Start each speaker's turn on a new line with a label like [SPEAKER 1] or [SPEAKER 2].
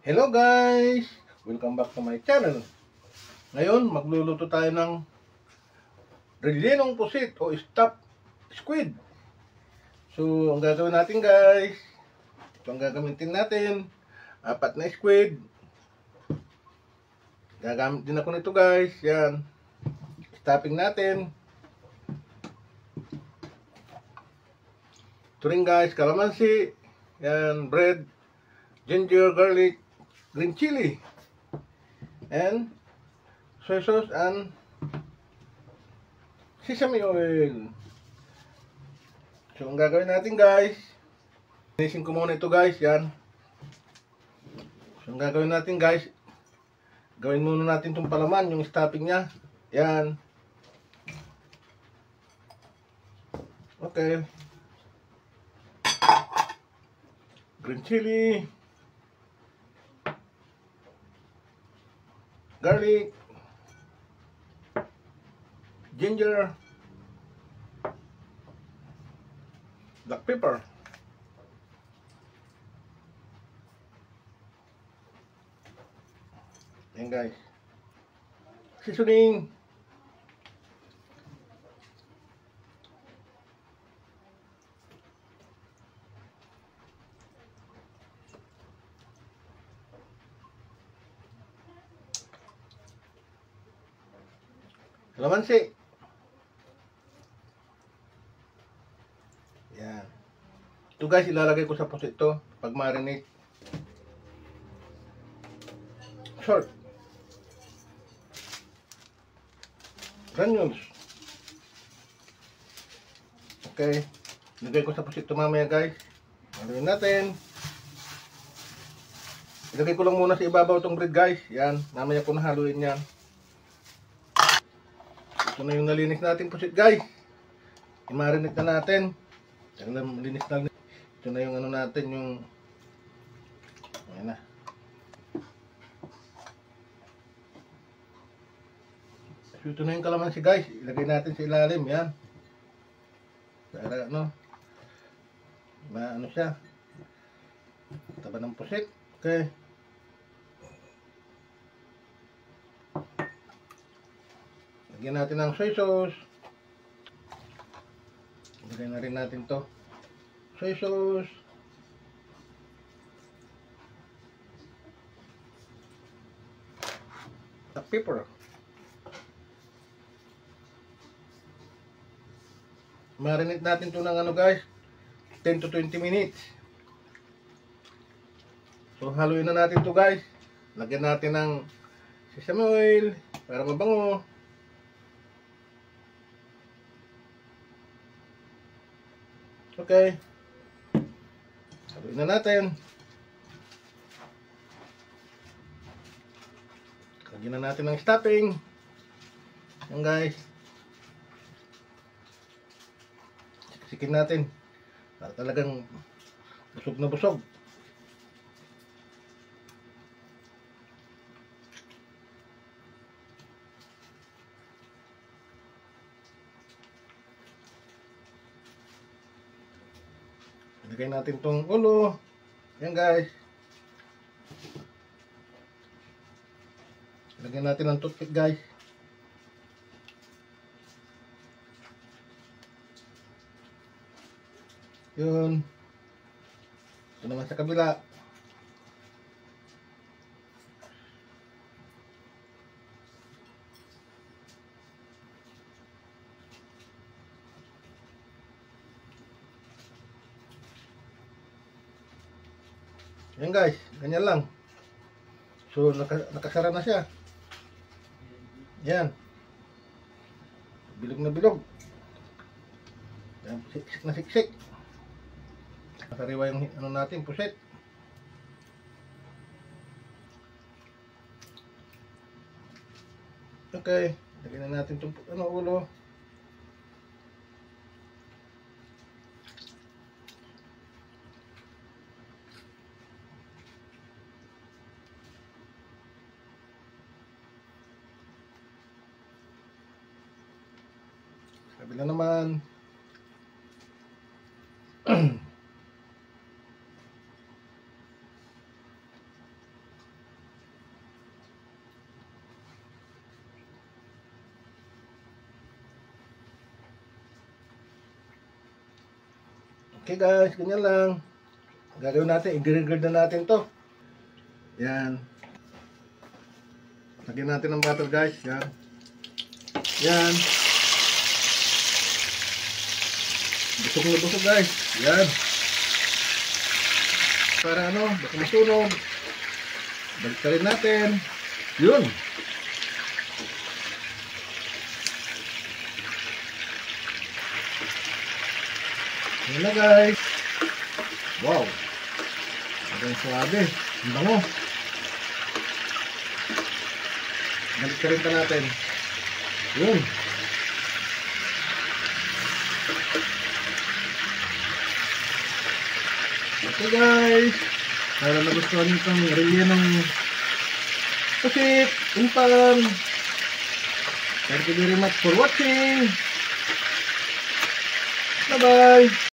[SPEAKER 1] Hello guys! Welcome back to my channel. Ngayon, magluluto tayo ng rellenong pusit o stuffed squid. So, ang gagawin natin guys, ito ang gagamitin natin. 4 na squid. Gagamit din ako nito guys. Yan. Stuffing natin. Ito rin guys, calamansi. Yan, bread, ginger, garlic, green chili, and soy sauce and sesame oil. So, ang gagawin natin guys, linisin ko muna ito guys, yan. So, ang gagawin natin guys, gawin muna natin itong palaman, yung stuffing nya. Yan. Okay. Green chili, garlic, ginger, black pepper, yan guys, seasoning, calamansi. Yan. Ito guys, ilalagay ko sa pusit ito pag marinate. Salt. Granules. Okay. Ilagay ko sa pusit ito mamaya guys. Haluin natin. Ilagay ko lang muna sa ibabaw itong bread guys. Yan. Mamaya ko na haluin yan. Ito na yung nalinis natin pusit guys. I-marinate na natin. Linis na. Ito na yung ano natin, yung ayan na. So ito na yung kalamansi guys. Ilagay natin sa ilalim. Yan. Para ano, ano siya, taba ng pusit. Okay. Lagyan natin ng soy sauce. Lagyan na rin natin to. Soy sauce. Black pepper. Marinate natin to ng ano guys, 10 to 20 minutes. So haluin na natin to guys. Lagyan natin ng sesame oil para mabango. Okay. Haluin na natin. Lagyan na natin ng stuffing. Yan guys. Siksikin natin. Para talagang busog na busog. Ilagay natin tong ulo. Yan guys. Ilagay natin ang toothpick guys. Yun. Ito naman sa kabila. Yan guys, ganyan lang. So nakasara na siya. Yan. Bilog na bilog. Yan, siksik na siksik. Nakasariwa yung ano natin, pusit. Okay, lagyan na natin itong ano, ulo. Kabila naman. Okay guys, ganyan lang. Gagawin natin, i-grill na natin to. Yan. Lagyan natin ng butter guys. Yan. Yan. Busog na busog guys. Yan. Para ano, baka masunog. Balik rin natin. Yun. Yan na guys. Wow. Ang suwabe. Ang bango. Balik rin pa natin. Yun. Okay guys. Para nagustuhan nyo itong rellenong pusit, umpan. Thank you very much for watching. Bye bye.